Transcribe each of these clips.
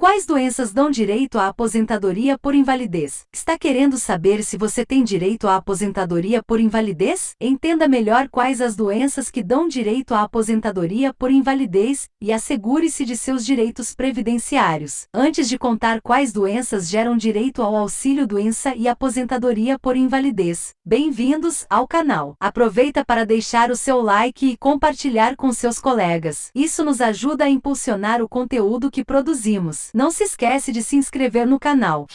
Quais doenças dão direito à aposentadoria por invalidez? Está querendo saber se você tem direito à aposentadoria por invalidez? Entenda melhor quais as doenças que dão direito à aposentadoria por invalidez e assegure-se de seus direitos previdenciários. Antes de contar quais doenças geram direito ao auxílio-doença e aposentadoria por invalidez, bem-vindos ao canal. Aproveita para deixar o seu like e compartilhar com seus colegas. Isso nos ajuda a impulsionar o conteúdo que produzimos. Não se esquece de se inscrever no canal.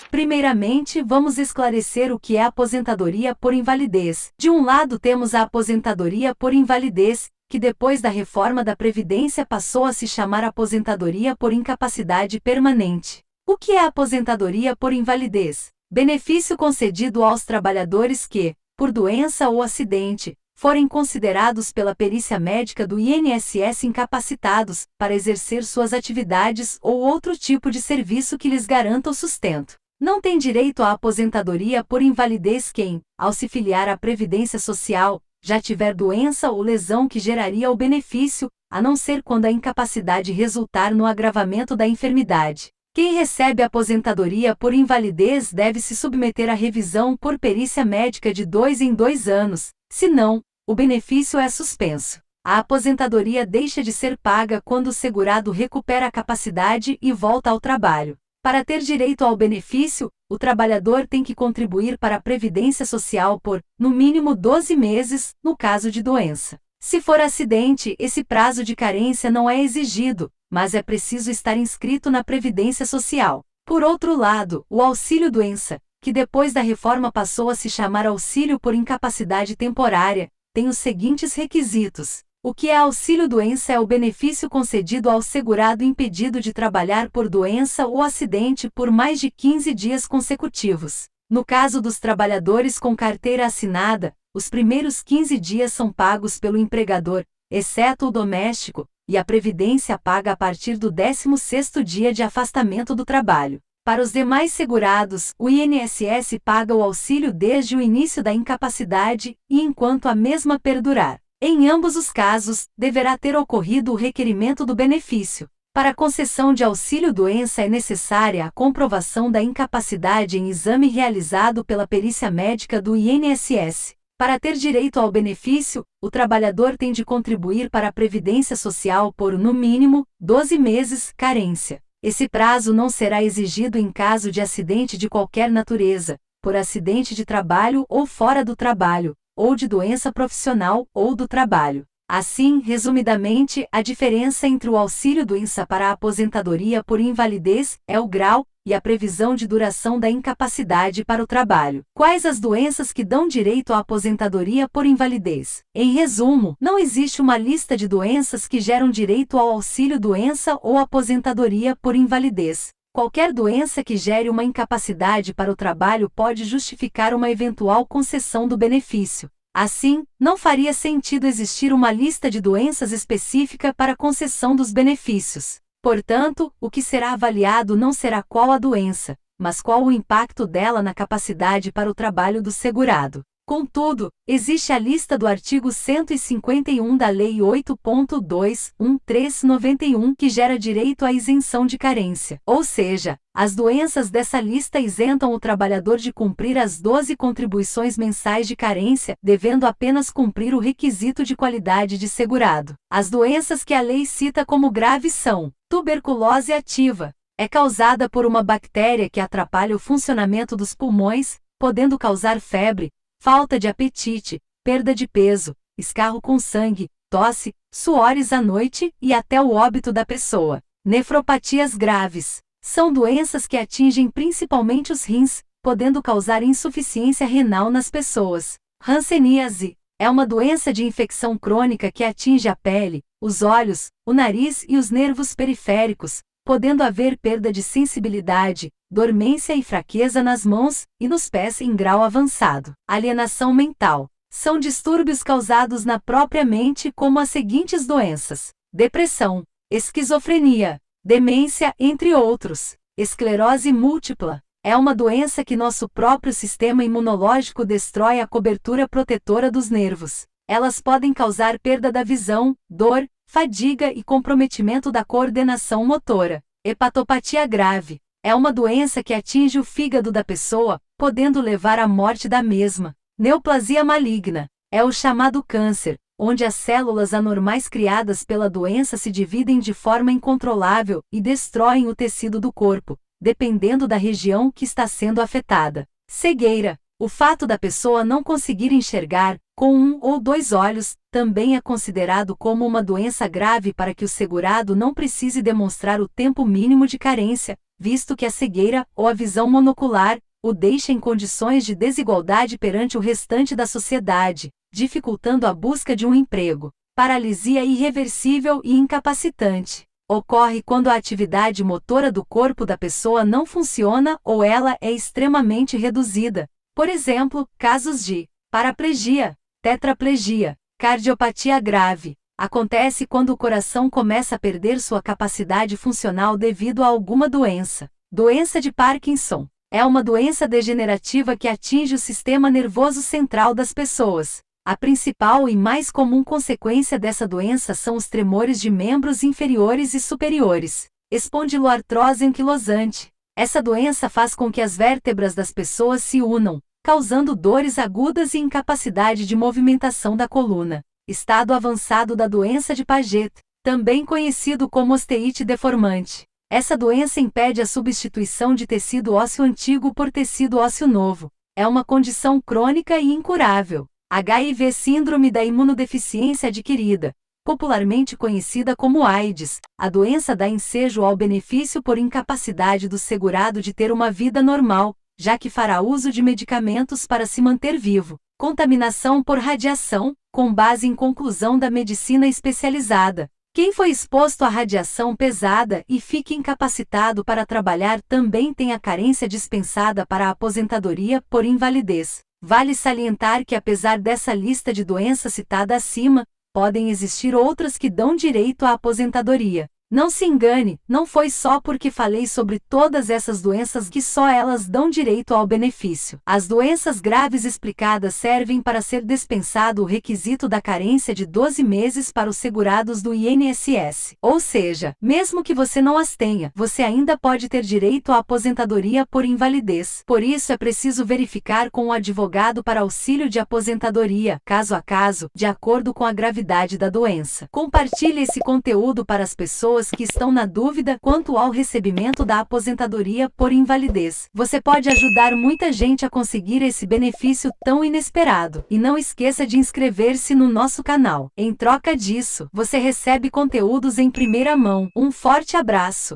Primeiramente, vamos esclarecer o que é aposentadoria por invalidez. De um lado temos a aposentadoria por invalidez, que depois da reforma da Previdência passou a se chamar aposentadoria por incapacidade permanente. O que é aposentadoria por invalidez? Benefício concedido aos trabalhadores que, por doença ou acidente, forem considerados pela perícia médica do INSS incapacitados para exercer suas atividades ou outro tipo de serviço que lhes garanta o sustento. Não tem direito à aposentadoria por invalidez quem, ao se filiar à Previdência Social, já tiver doença ou lesão que geraria o benefício, a não ser quando a incapacidade resultar no agravamento da enfermidade. Quem recebe aposentadoria por invalidez deve se submeter à revisão por perícia médica de 2 em 2 anos, senão, o benefício é suspenso. A aposentadoria deixa de ser paga quando o segurado recupera a capacidade e volta ao trabalho. Para ter direito ao benefício, o trabalhador tem que contribuir para a Previdência Social por, no mínimo 12 meses, no caso de doença. Se for acidente, esse prazo de carência não é exigido, mas é preciso estar inscrito na Previdência Social. Por outro lado, o auxílio-doença, que depois da reforma passou a se chamar auxílio por incapacidade temporária, tem os seguintes requisitos. O que é auxílio-doença é o benefício concedido ao segurado impedido de trabalhar por doença ou acidente por mais de 15 dias consecutivos. No caso dos trabalhadores com carteira assinada, os primeiros 15 dias são pagos pelo empregador, exceto o doméstico, e a Previdência paga a partir do 16º dia de afastamento do trabalho. Para os demais segurados, o INSS paga o auxílio desde o início da incapacidade e enquanto a mesma perdurar. Em ambos os casos, deverá ter ocorrido o requerimento do benefício. Para a concessão de auxílio-doença é necessária a comprovação da incapacidade em exame realizado pela perícia médica do INSS. Para ter direito ao benefício, o trabalhador tem de contribuir para a Previdência Social por, no mínimo, 12 meses, carência. Esse prazo não será exigido em caso de acidente de qualquer natureza, por acidente de trabalho ou fora do trabalho, ou de doença profissional ou do trabalho. Assim, resumidamente, a diferença entre o auxílio-doença para a aposentadoria por invalidez é o grau e a previsão de duração da incapacidade para o trabalho. Quais as doenças que dão direito à aposentadoria por invalidez? Em resumo, não existe uma lista de doenças que geram direito ao auxílio-doença ou aposentadoria por invalidez. Qualquer doença que gere uma incapacidade para o trabalho pode justificar uma eventual concessão do benefício. Assim, não faria sentido existir uma lista de doenças específica para concessão dos benefícios. Portanto, o que será avaliado não será qual a doença, mas qual o impacto dela na capacidade para o trabalho do segurado. Contudo, existe a lista do artigo 151 da Lei 8.2.1391 que gera direito à isenção de carência. Ou seja, as doenças dessa lista isentam o trabalhador de cumprir as 12 contribuições mensais de carência, devendo apenas cumprir o requisito de qualidade de segurado. As doenças que a lei cita como graves são: tuberculose ativa. É causada por uma bactéria que atrapalha o funcionamento dos pulmões, podendo causar febre, falta de apetite, perda de peso, escarro com sangue, tosse, suores à noite e até o óbito da pessoa. Nefropatias graves. São doenças que atingem principalmente os rins, podendo causar insuficiência renal nas pessoas. Hanseníase. É uma doença de infecção crônica que atinge a pele, os olhos, o nariz e os nervos periféricos, podendo haver perda de sensibilidade, dormência e fraqueza nas mãos e nos pés em grau avançado. Alienação mental. São distúrbios causados na própria mente como as seguintes doenças: depressão, esquizofrenia, demência, entre outros. Esclerose múltipla. É uma doença que nosso próprio sistema imunológico destrói a cobertura protetora dos nervos. Elas podem causar perda da visão, dor, fadiga e comprometimento da coordenação motora. Hepatopatia grave. É uma doença que atinge o fígado da pessoa, podendo levar à morte da mesma. Neoplasia maligna. É o chamado câncer, onde as células anormais criadas pela doença se dividem de forma incontrolável e destroem o tecido do corpo, dependendo da região que está sendo afetada. Cegueira. O fato da pessoa não conseguir enxergar, com um ou dois olhos, também é considerado como uma doença grave para que o segurado não precise demonstrar o tempo mínimo de carência, visto que a cegueira, ou a visão monocular, o deixa em condições de desigualdade perante o restante da sociedade, dificultando a busca de um emprego. Paralisia irreversível e incapacitante. Ocorre quando a atividade motora do corpo da pessoa não funciona ou ela é extremamente reduzida. Por exemplo, casos de paraplegia, tetraplegia, cardiopatia grave. Acontece quando o coração começa a perder sua capacidade funcional devido a alguma doença. Doença de Parkinson. É uma doença degenerativa que atinge o sistema nervoso central das pessoas. A principal e mais comum consequência dessa doença são os tremores de membros inferiores e superiores. Espondiloartrose anquilosante. Essa doença faz com que as vértebras das pessoas se unam, causando dores agudas e incapacidade de movimentação da coluna. Estado avançado da doença de Paget, também conhecido como osteite deformante. Essa doença impede a substituição de tecido ósseo antigo por tecido ósseo novo. É uma condição crônica e incurável. HIV, síndrome da imunodeficiência adquirida, popularmente conhecida como AIDS. A doença dá ensejo ao benefício por incapacidade do segurado de ter uma vida normal, já que fará uso de medicamentos para se manter vivo. Contaminação por radiação, com base em conclusão da medicina especializada. Quem foi exposto à radiação pesada e fica incapacitado para trabalhar também tem a carência dispensada para a aposentadoria por invalidez. Vale salientar que, apesar dessa lista de doenças citada acima, podem existir outras que dão direito à aposentadoria. Não se engane, não foi só porque falei sobre todas essas doenças que só elas dão direito ao benefício. As doenças graves explicadas servem para ser dispensado o requisito da carência de 12 meses para os segurados do INSS. Ou seja, mesmo que você não as tenha, você ainda pode ter direito à aposentadoria por invalidez. Por isso é preciso verificar com o advogado para auxílio de aposentadoria, caso a caso, de acordo com a gravidade da doença. Compartilhe esse conteúdo para as pessoas que estão na dúvida quanto ao recebimento da aposentadoria por invalidez. Você pode ajudar muita gente a conseguir esse benefício tão inesperado. E não esqueça de inscrever-se no nosso canal. Em troca disso, você recebe conteúdos em primeira mão. Um forte abraço!